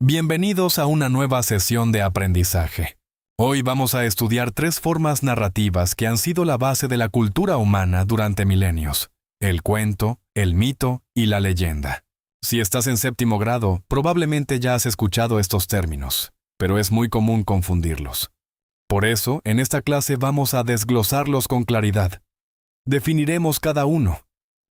Bienvenidos a una nueva sesión de aprendizaje. Hoy vamos a estudiar 3 formas narrativas que han sido la base de la cultura humana durante milenios: el cuento, el mito y la leyenda. Si estás en séptimo grado, probablemente ya has escuchado estos términos, pero es muy común confundirlos. Por eso, en esta clase vamos a desglosarlos con claridad. Definiremos cada uno.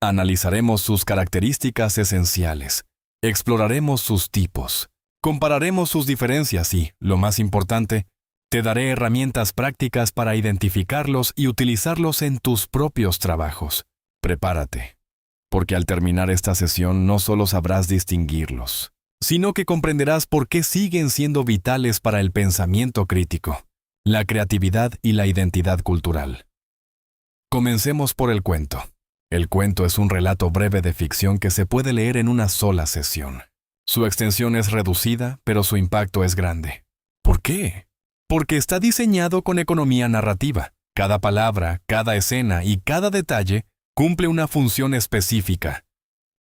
Analizaremos sus características esenciales. Exploraremos sus tipos. Compararemos sus diferencias y, lo más importante, te daré herramientas prácticas para identificarlos y utilizarlos en tus propios trabajos. Prepárate, porque al terminar esta sesión no solo sabrás distinguirlos, sino que comprenderás por qué siguen siendo vitales para el pensamiento crítico, la creatividad y la identidad cultural. Comencemos por el cuento. El cuento es un relato breve de ficción que se puede leer en una sola sesión. Su extensión es reducida, pero su impacto es grande. ¿Por qué? Porque está diseñado con economía narrativa. Cada palabra, cada escena y cada detalle cumple una función específica.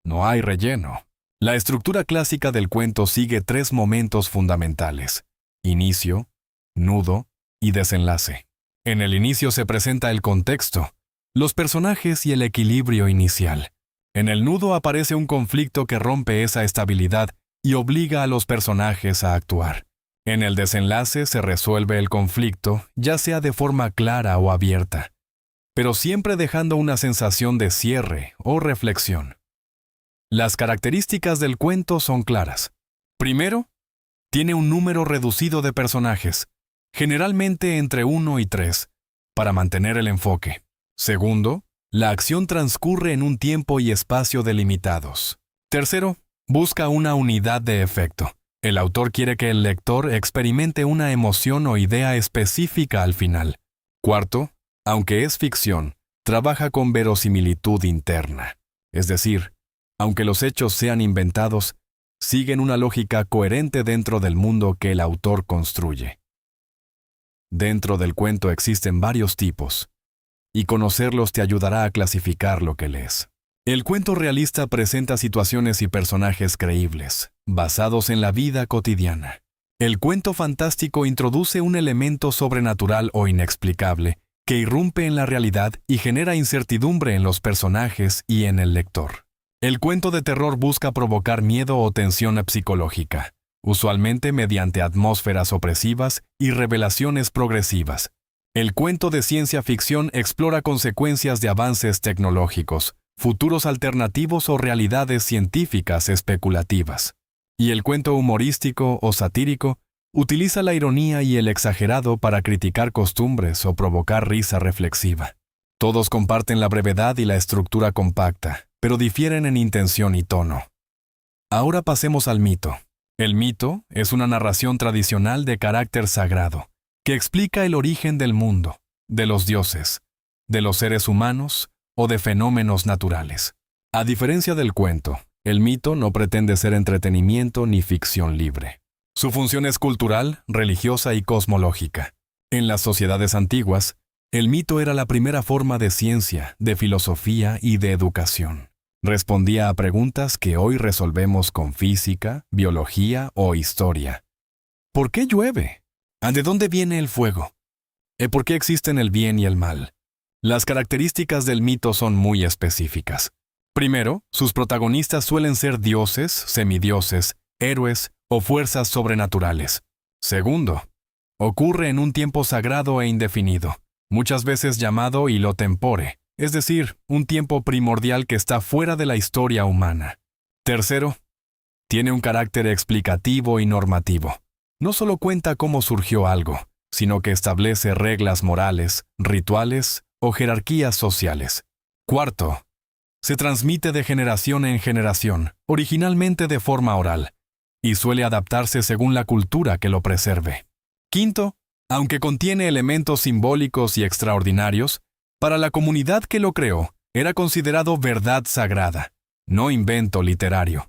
No hay relleno. La estructura clásica del cuento sigue 3 momentos fundamentales: inicio, nudo y desenlace. En el inicio se presenta el contexto, los personajes y el equilibrio inicial. En el nudo aparece un conflicto que rompe esa estabilidad y obliga a los personajes a actuar. En el desenlace se resuelve el conflicto, ya sea de forma clara o abierta, pero siempre dejando una sensación de cierre o reflexión. Las características del cuento son claras. Primero, tiene un número reducido de personajes, generalmente entre 1 y 3, para mantener el enfoque. Segundo, la acción transcurre en un tiempo y espacio delimitados. Tercero, busca una unidad de efecto. El autor quiere que el lector experimente una emoción o idea específica al final. Cuarto, aunque es ficción, trabaja con verosimilitud interna. Es decir, aunque los hechos sean inventados, siguen una lógica coherente dentro del mundo que el autor construye. Dentro del cuento existen varios tipos, y conocerlos te ayudará a clasificar lo que lees. El cuento realista presenta situaciones y personajes creíbles, basados en la vida cotidiana. El cuento fantástico introduce un elemento sobrenatural o inexplicable que irrumpe en la realidad y genera incertidumbre en los personajes y en el lector. El cuento de terror busca provocar miedo o tensión psicológica, usualmente mediante atmósferas opresivas y revelaciones progresivas. El cuento de ciencia ficción explora consecuencias de avances tecnológicos, futuros alternativos o realidades científicas especulativas. Y el cuento humorístico o satírico utiliza la ironía y el exagerado para criticar costumbres o provocar risa reflexiva. Todos comparten la brevedad y la estructura compacta, pero difieren en intención y tono. Ahora pasemos al mito. El mito es una narración tradicional de carácter sagrado, que explica el origen del mundo, de los dioses, de los seres humanos o de fenómenos naturales. A diferencia del cuento, el mito no pretende ser entretenimiento ni ficción libre. Su función es cultural, religiosa y cosmológica. En las sociedades antiguas, el mito era la primera forma de ciencia, de filosofía y de educación. Respondía a preguntas que hoy resolvemos con física, biología o historia. ¿Por qué llueve? ¿De dónde viene el fuego? ¿Por qué existen el bien y el mal? Las características del mito son muy específicas. Primero, sus protagonistas suelen ser dioses, semidioses, héroes o fuerzas sobrenaturales. Segundo, ocurre en un tiempo sagrado e indefinido, muchas veces llamado hilo tempore, es decir, un tiempo primordial que está fuera de la historia humana. Tercero, tiene un carácter explicativo y normativo. No solo cuenta cómo surgió algo, sino que establece reglas morales, rituales o jerarquías sociales. Cuarto, se transmite de generación en generación, originalmente de forma oral, y suele adaptarse según la cultura que lo preserve. Quinto, aunque contiene elementos simbólicos y extraordinarios, para la comunidad que lo creó, era considerado verdad sagrada, no invento literario.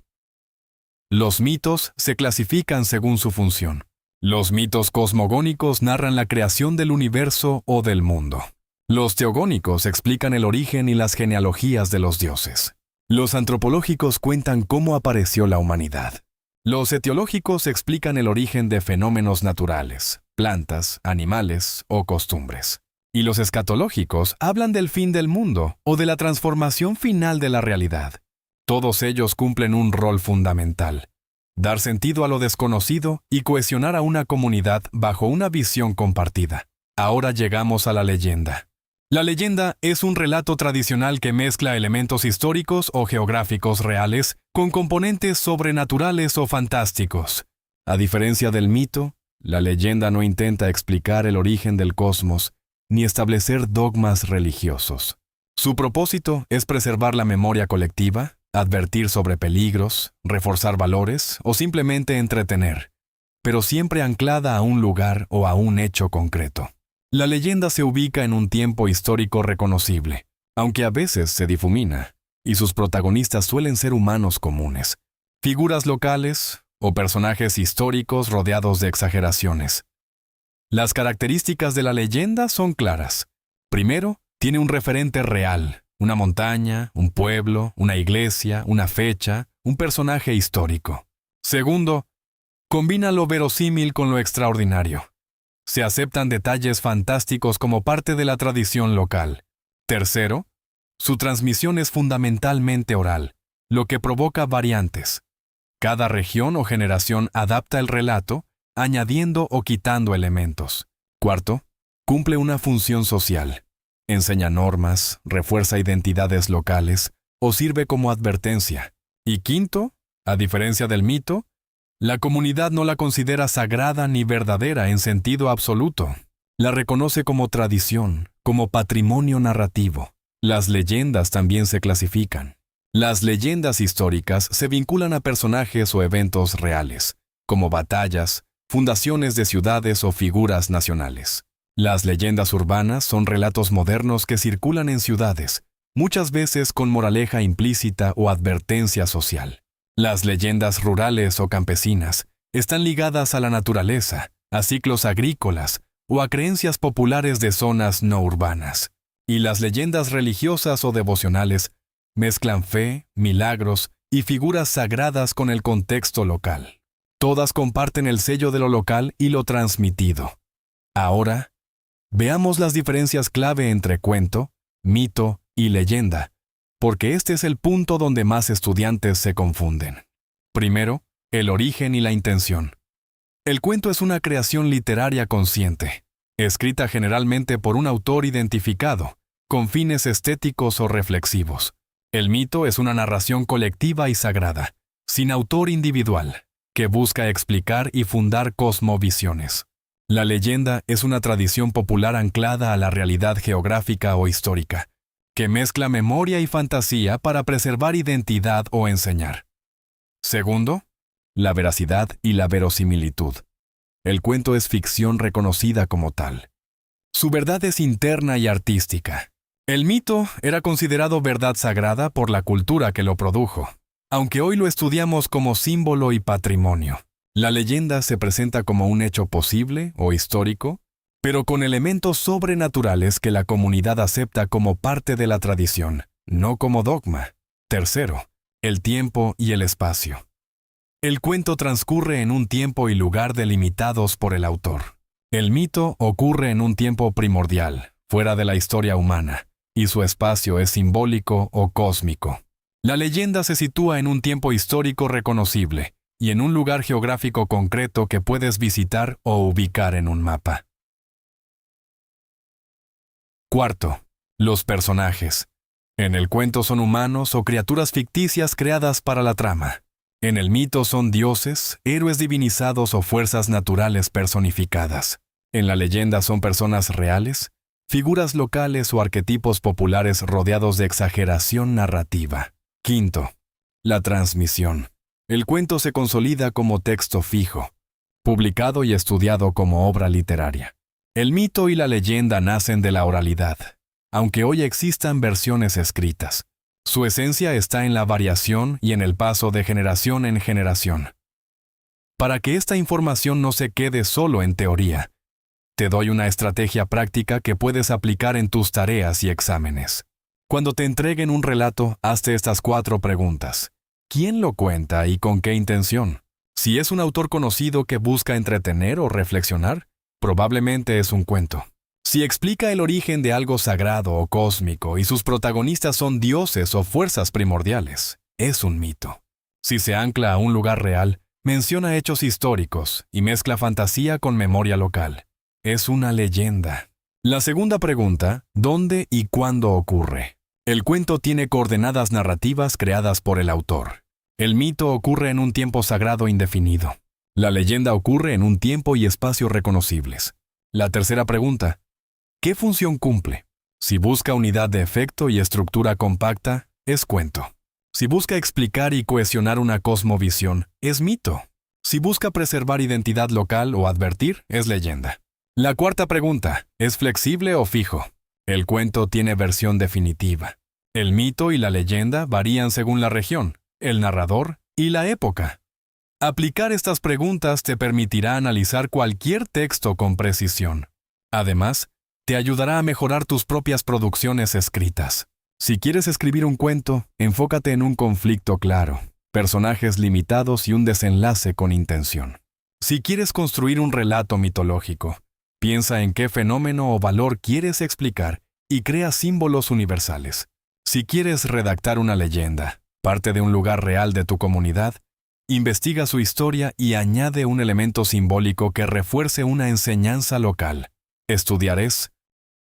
Los mitos se clasifican según su función. Los mitos cosmogónicos narran la creación del universo o del mundo. Los teogónicos explican el origen y las genealogías de los dioses. Los antropológicos cuentan cómo apareció la humanidad. Los etiológicos explican el origen de fenómenos naturales, plantas, animales o costumbres. Y los escatológicos hablan del fin del mundo o de la transformación final de la realidad. Todos ellos cumplen un rol fundamental: dar sentido a lo desconocido y cohesionar a una comunidad bajo una visión compartida. Ahora llegamos a la leyenda. La leyenda es un relato tradicional que mezcla elementos históricos o geográficos reales con componentes sobrenaturales o fantásticos. A diferencia del mito, la leyenda no intenta explicar el origen del cosmos ni establecer dogmas religiosos. Su propósito es preservar la memoria colectiva, advertir sobre peligros, reforzar valores o simplemente entretener, pero siempre anclada a un lugar o a un hecho concreto. La leyenda se ubica en un tiempo histórico reconocible, aunque a veces se difumina, y sus protagonistas suelen ser humanos comunes, figuras locales o personajes históricos rodeados de exageraciones. Las características de la leyenda son claras. Primero, tiene un referente real, una montaña, un pueblo, una iglesia, una fecha, un personaje histórico. Segundo, combina lo verosímil con lo extraordinario. Se aceptan detalles fantásticos como parte de la tradición local. Tercero, su transmisión es fundamentalmente oral, lo que provoca variantes. Cada región o generación adapta el relato, añadiendo o quitando elementos. Cuarto, cumple una función social. Enseña normas, refuerza identidades locales o sirve como advertencia. Y quinto, a diferencia del mito, la comunidad no la considera sagrada ni verdadera en sentido absoluto. La reconoce como tradición, como patrimonio narrativo. Las leyendas también se clasifican. Las leyendas históricas se vinculan a personajes o eventos reales, como batallas, fundaciones de ciudades o figuras nacionales. Las leyendas urbanas son relatos modernos que circulan en ciudades, muchas veces con moraleja implícita o advertencia social. Las leyendas rurales o campesinas están ligadas a la naturaleza, a ciclos agrícolas o a creencias populares de zonas no urbanas. Y las leyendas religiosas o devocionales mezclan fe, milagros y figuras sagradas con el contexto local. Todas comparten el sello de lo local y lo transmitido. Ahora, veamos las diferencias clave entre cuento, mito y leyenda, porque este es el punto donde más estudiantes se confunden. Primero, el origen y la intención. El cuento es una creación literaria consciente, escrita generalmente por un autor identificado, con fines estéticos o reflexivos. El mito es una narración colectiva y sagrada, sin autor individual, que busca explicar y fundar cosmovisiones. La leyenda es una tradición popular anclada a la realidad geográfica o histórica, que mezcla memoria y fantasía para preservar identidad o enseñar. Segundo, la veracidad y la verosimilitud. El cuento es ficción reconocida como tal. Su verdad es interna y artística. El mito era considerado verdad sagrada por la cultura que lo produjo, aunque hoy lo estudiamos como símbolo y patrimonio. La leyenda se presenta como un hecho posible o histórico, pero con elementos sobrenaturales que la comunidad acepta como parte de la tradición, no como dogma. Tercero, el tiempo y el espacio. El cuento transcurre en un tiempo y lugar delimitados por el autor. El mito ocurre en un tiempo primordial, fuera de la historia humana, y su espacio es simbólico o cósmico. La leyenda se sitúa en un tiempo histórico reconocible y en un lugar geográfico concreto que puedes visitar o ubicar en un mapa. Cuarto, los personajes. En el cuento son humanos o criaturas ficticias creadas para la trama. En el mito son dioses, héroes divinizados o fuerzas naturales personificadas. En la leyenda son personas reales, figuras locales o arquetipos populares rodeados de exageración narrativa. Quinto, la transmisión. El cuento se consolida como texto fijo, publicado y estudiado como obra literaria. El mito y la leyenda nacen de la oralidad, aunque hoy existan versiones escritas. Su esencia está en la variación y en el paso de generación en generación. Para que esta información no se quede solo en teoría, te doy una estrategia práctica que puedes aplicar en tus tareas y exámenes. Cuando te entreguen un relato, hazte estas 4 preguntas. ¿Quién lo cuenta y con qué intención? Si es un autor conocido que busca entretener o reflexionar, probablemente es un cuento. Si explica el origen de algo sagrado o cósmico y sus protagonistas son dioses o fuerzas primordiales, es un mito. Si se ancla a un lugar real, menciona hechos históricos y mezcla fantasía con memoria local, es una leyenda. La segunda pregunta, ¿dónde y cuándo ocurre? El cuento tiene coordenadas narrativas creadas por el autor. El mito ocurre en un tiempo sagrado indefinido. La leyenda ocurre en un tiempo y espacio reconocibles. La tercera pregunta, ¿qué función cumple? Si busca unidad de efecto y estructura compacta, es cuento. Si busca explicar y cohesionar una cosmovisión, es mito. Si busca preservar identidad local o advertir, es leyenda. La cuarta pregunta, ¿es flexible o fijo? El cuento tiene versión definitiva. El mito y la leyenda varían según la región, el narrador y la época. Aplicar estas preguntas te permitirá analizar cualquier texto con precisión. Además, te ayudará a mejorar tus propias producciones escritas. Si quieres escribir un cuento, enfócate en un conflicto claro, personajes limitados y un desenlace con intención. Si quieres construir un relato mitológico, piensa en qué fenómeno o valor quieres explicar y crea símbolos universales. Si quieres redactar una leyenda, parte de un lugar real de tu comunidad, investiga su historia y añade un elemento simbólico que refuerce una enseñanza local. Estudiar es